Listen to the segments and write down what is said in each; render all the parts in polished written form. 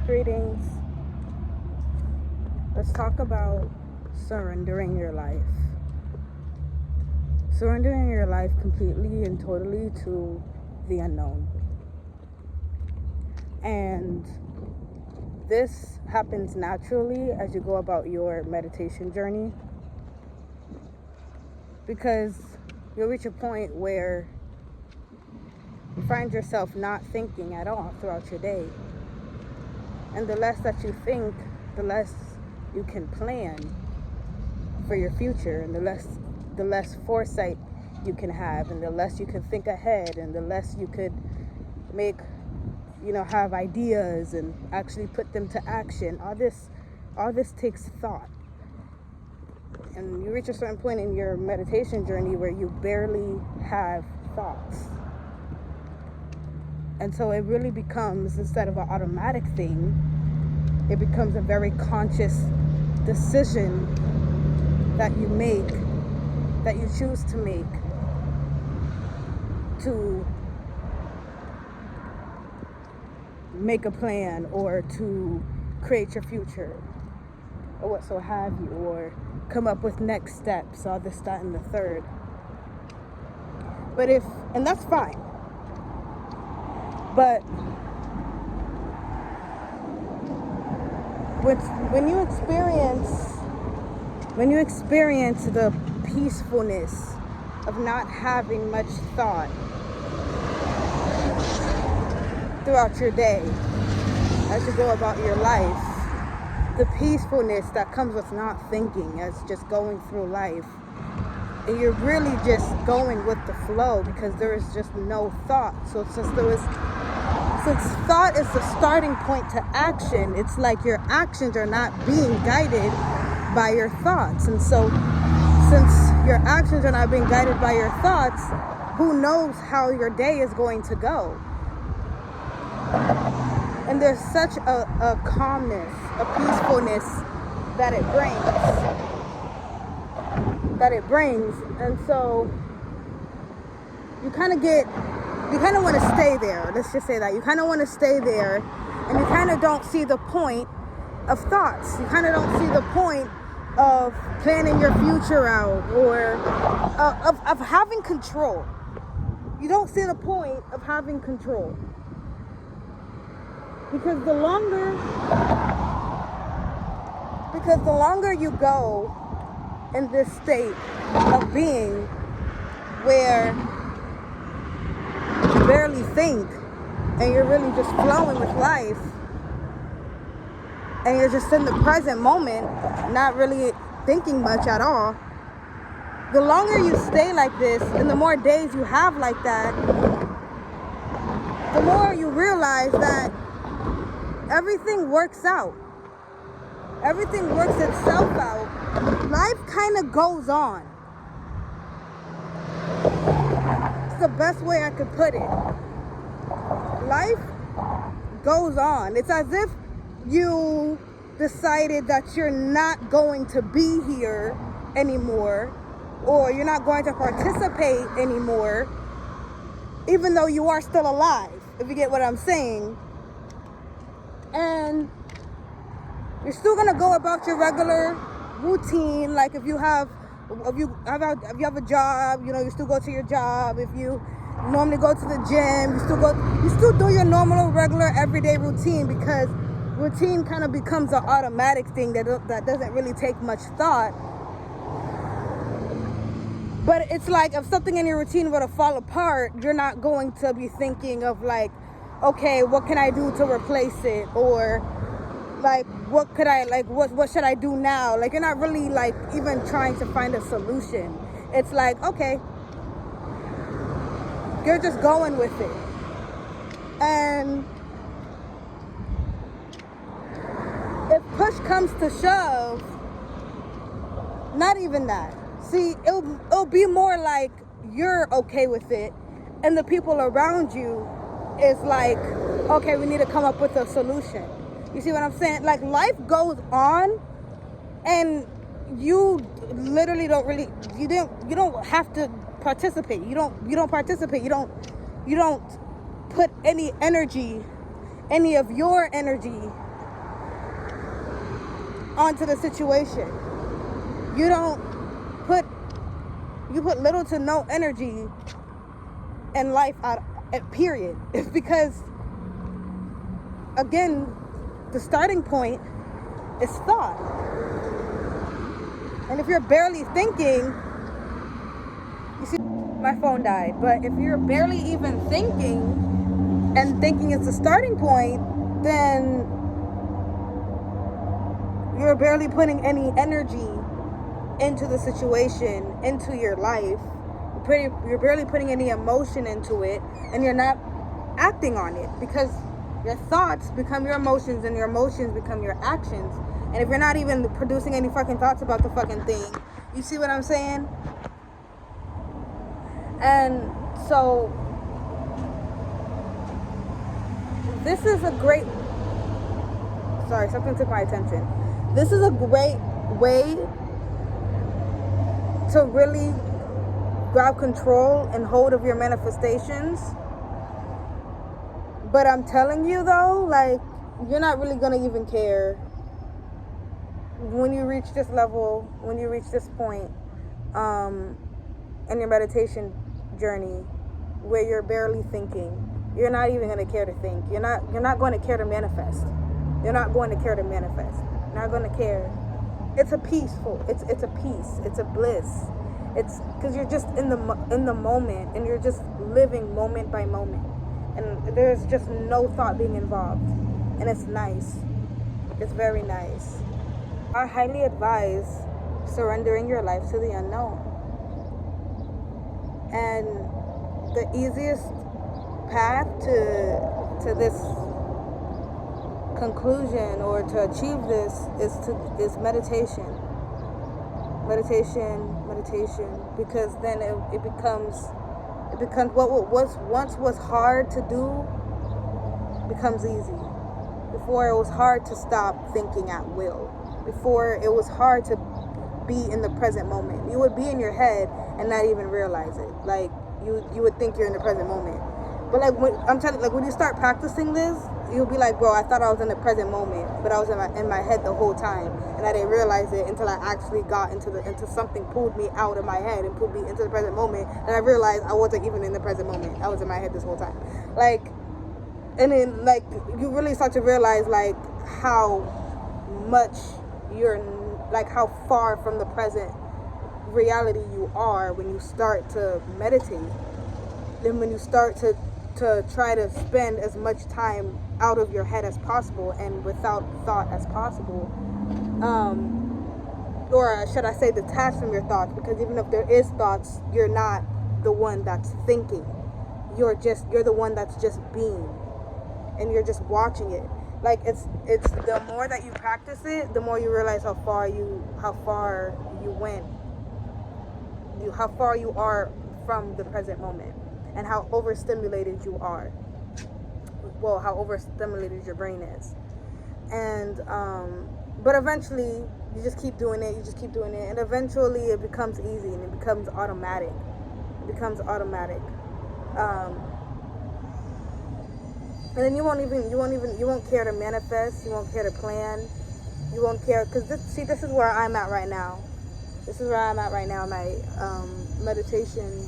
Greetings. Let's talk about surrendering your life. Surrendering your life completely and totally to the unknown. And this happens naturally as you go about your meditation journey, because you'll reach a point where you find yourself not thinking at all throughout your day. And the less that you think, the less you can plan for your future, and the less foresight you can have, and the less you can think ahead, and the less you could make, have ideas and actually put them to action. All this takes thought. And you reach a certain point in your meditation journey where you barely have thoughts. And so it really becomes, instead of an automatic thing, it becomes a very conscious decision that you make, that you choose to make, to make a plan or to create your future or what so have you, or come up with next steps, all this, that, and the third. And that's fine. But when you experience the peacefulness of not having much thought throughout your day, as you go about your life, the peacefulness that comes with not thinking, as just going through life, and you're really just going with the flow because there is just no thought. So since thought is the starting point to action, it's like your actions are not being guided by your thoughts. And so since your actions are not being guided by your thoughts, who knows how your day is going to go? And there's such a calmness, a peacefulness that it brings. And so you kind of want to stay there. Let's just say that. You kind of want to stay there, and you kind of don't see the point of thoughts. You kind of don't see the point of planning your future out, or of having control. You don't see the point of having control. Because the longer you go in this state of being where you barely think and you're really just flowing with life, and you're just in the present moment, not really thinking much at all, the longer you stay like this and the more days you have like that, the more you realize that everything works out. Everything works itself out. Life kind of goes on. It's the best way I could put it. Life goes on. It's as if you decided that you're not going to be here anymore, or you're not going to participate anymore, even though you are still alive, if you get what I'm saying. And you're still gonna go about your regular routine. Like if you have a job, you still go to your job. If you normally go to the gym, you still do your normal, regular, everyday routine, because routine kind of becomes an automatic thing that doesn't really take much thought. But it's like, if something in your routine were to fall apart, you're not going to be thinking of like, okay, what can I do to replace it? Or like, what should I do now? Like, you're not really like even trying to find a solution. It's like, okay, you're just going with it. And if push comes to shove, not even that. See, it'll be more like you're okay with it, and the people around you is like, okay, we need to come up with a solution. You see what I'm saying? Like, life goes on, and you literally you don't have to participate. You don't participate. You don't put any of your energy onto the situation. You put little to no energy in life out period. It's because, again, the starting point is thought. And if you're barely thinking, you see, my phone died, but if you're barely even thinking, and thinking is the starting point, then you're barely putting any energy into the situation, into your life. You're barely putting any emotion into it, and you're not acting on it, because your thoughts become your emotions, and your emotions become your actions. And if you're not even producing any fucking thoughts about the fucking thing, you see what I'm saying? And so this is a great, sorry, something took my attention. This is a great way to really grab control and hold of your manifestations. But I'm telling you though, like, you're not really gonna even care when you reach this level, when you reach this point in your meditation journey where you're barely thinking. You're not even gonna care to think. You're not going to care to manifest. You're not going to care to manifest. You're not going to care. It's a peaceful. It's a peace. It's a bliss. It's because you're just in the moment, and you're just living moment by moment, and there's just no thought being involved, and it's nice. It's very nice. I highly advise surrendering your life to the unknown. And the easiest path to this conclusion, or to achieve this, is meditation. Because then it becomes what once was hard to do becomes easy. Before, it was hard to stop thinking at will. Before, it was hard to be in the present moment. You would be in your head and not even realize it. Like, you would think you're in the present moment. But like, when you start practicing this, you'll be like, bro, I thought I was in the present moment, but I was in my head the whole time, and I didn't realize it until I actually got into something, pulled me out of my head and pulled me into the present moment, and I realized I wasn't even in the present moment. I was in my head this whole time. Like, and then, like, you really start to realize, like, how much how far from the present reality you are when you start to meditate. Then when you start to try to spend as much time out of your head as possible and without thought as possible, or should I say detached from your thoughts, because even if there is thoughts, you're not the one that's thinking. You're the one that's just being, and you're just watching it. Like, it's the more that you practice it, the more you realize how far you went, how far you are from the present moment, and how overstimulated you are. Well, how overstimulated your brain is. And but eventually you just keep doing it, and eventually it becomes easy, and it becomes automatic. And then you won't care to manifest, you won't care to plan, you won't care, because this is where I'm at right now. My meditation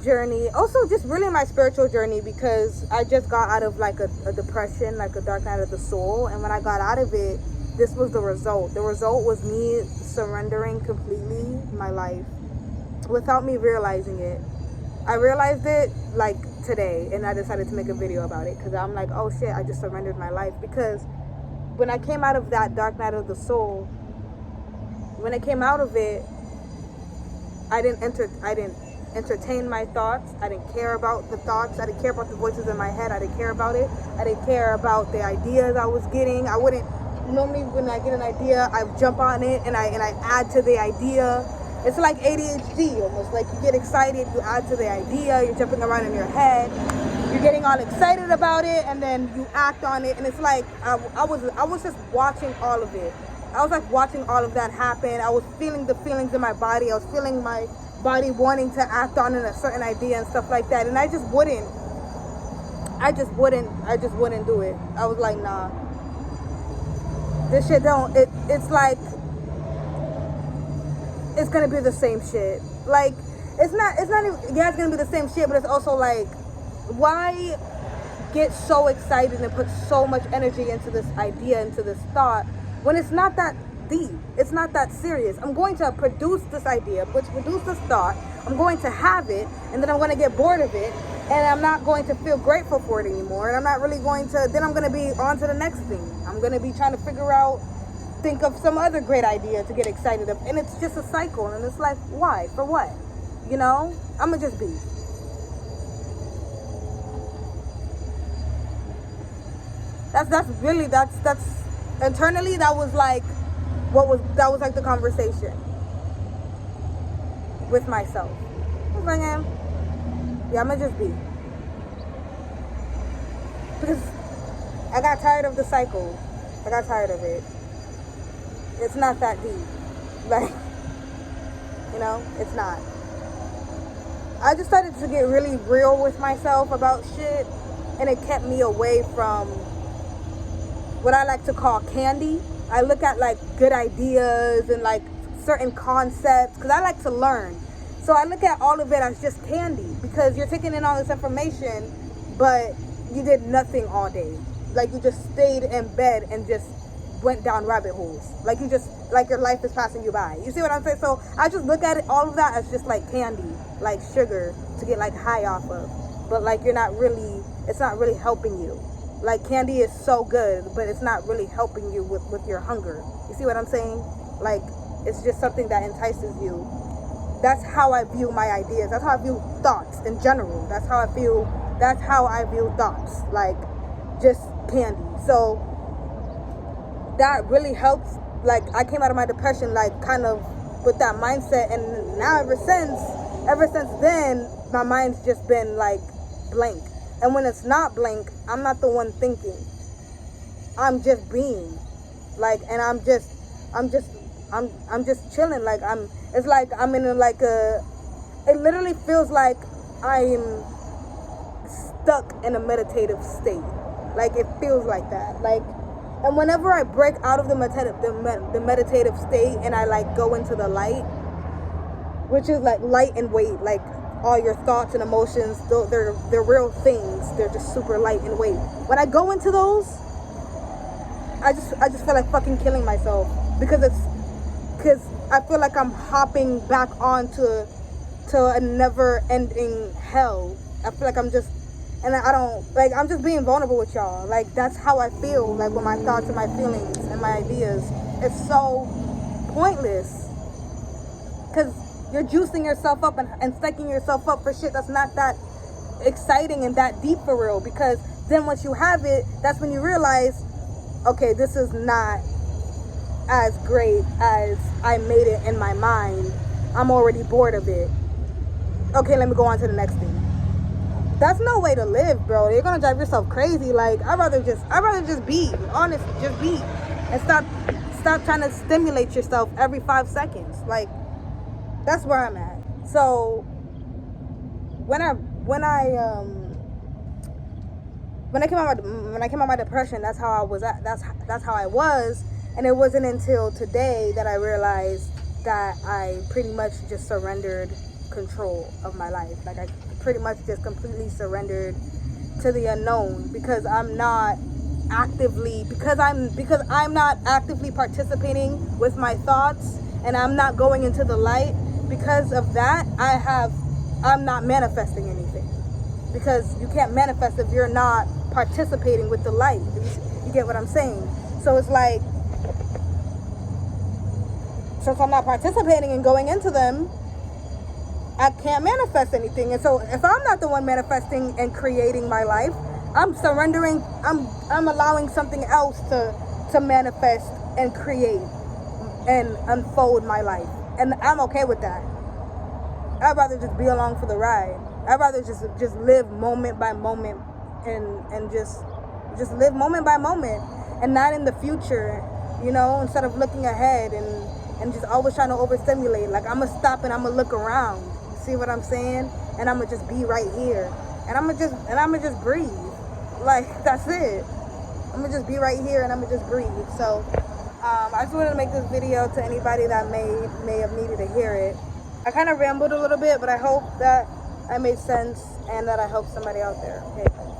journey. Also, just really my spiritual journey, because I just got out of like a depression, like a dark night of the soul. And when I got out of it, this was the result. The result was me surrendering completely my life without me realizing it. I realized it like today, and I decided to make a video about it, because I'm like, oh shit, I just surrendered my life. Because when I came out of that dark night of the soul, when I came out of it, I didn't entertain my thoughts. I didn't care about the thoughts. I didn't care about the voices in my head. I didn't care about it. I didn't care about the ideas I was getting. I wouldn't, normally when I get an idea, I jump on it and I add to the idea. It's like ADHD almost. Like, you get excited, you add to the idea, you're jumping around in your head, you're getting all excited about it, and then you act on it. And it's like I was just watching all of it. I was like watching all of that happen. I was feeling the feelings in my body. I was feeling my body wanting to act on a certain idea and stuff like that. And I just wouldn't do it. I was like, nah. This shit don't, it's like, it's gonna be the same shit. Like, it's not even, yeah, it's gonna be the same shit, but it's also like, why get so excited and put so much energy into this idea, into this thought, when it's not that deep, it's not that serious. I'm going to produce this idea, produce this thought, I'm going to have it, and then I'm going to get bored of it, and I'm not going to feel grateful for it anymore, and I'm not really going to, then I'm going to be on to the next thing. I'm going to be trying to figure out, think of some other great idea to get excited of, and it's just a cycle, and it's like, why? For what? You know? I'm going to just be. That's internally, that was like the conversation with myself. I was like, yeah, I'm gonna just be. Because I got tired of the cycle. I got tired of it. It's not that deep. Like, you know, it's not. I just started to get really real with myself about shit, and it kept me away from what I like to call candy. I look at like good ideas and like certain concepts because I like to learn. So I look at all of it as just candy because you're taking in all this information, but you did nothing all day. Like you just stayed in bed and just went down rabbit holes. Like you just, like your life is passing you by. You see what I'm saying? So I just look at it, all of that as just like candy, like sugar to get like high off of. But like you're not really, it's not really helping you. Like candy is so good, but it's not really helping you with your hunger. You see what I'm saying? Like it's just something that entices you. That's how I view my ideas. That's how I view thoughts in general. That's how I feel. That's how I view thoughts. Like just candy. So that really helps. Like I came out of my depression like kind of with that mindset, and now ever since then, my mind's just been like blank. And when it's not blank, I'm not the one thinking. I'm just being. Like, and I'm just chilling. Like it's like I'm in it literally feels like I'm stuck in a meditative state. Like it feels like that. Like, and whenever I break out of the meditative state and I like go into the light, which is like light and weight, like all your thoughts and emotions, they're real things. They're just super light in weight. When I go into those, I just feel like fucking killing myself because I feel like I'm hopping back onto a never-ending hell. I feel like I'm just, and I don't, like, I'm just being vulnerable with y'all. Like, that's how I feel, like, with my thoughts and my feelings and my ideas. It's so pointless. Because you're juicing yourself up and psyching yourself up for shit that's not that exciting and that deep for real. Because then once you have it, that's when you realize, okay, this is not as great as I made it in my mind. I'm already bored of it. Okay, let me go on to the next thing. That's no way to live, bro. You're gonna drive yourself crazy. Like, I'd rather just be honest, just be, and stop trying to stimulate yourself every 5 seconds. Like, that's where I'm at. So when I came out of my depression, that's how I was at. That's how I was. And it wasn't until today that I realized that I pretty much just surrendered control of my life. Like I pretty much just completely surrendered to the unknown because I'm not actively participating with my thoughts, and I'm not going into the light. Because of that, I'm not manifesting anything. Because you can't manifest if you're not participating with the light. You get what I'm saying? So it's like, since I'm not participating and going into them, I can't manifest anything. And so if I'm not the one manifesting and creating my life, I'm surrendering, I'm allowing something else to manifest and create and unfold my life. And I'm okay with that. I'd rather just be along for the ride. I'd rather just live moment by moment and just live moment by moment and not in the future, you know, instead of looking ahead and just always trying to overstimulate. Like, I'm gonna stop and I'm gonna look around. See what I'm saying? And I'm gonna just be right here. And I'm gonna just breathe. Like, that's it. I'm gonna just be right here and I'm gonna just breathe. So I just wanted to make this video to anybody that may have needed to hear it. I kind of rambled a little bit, but I hope that I made sense and that I helped somebody out there. Okay.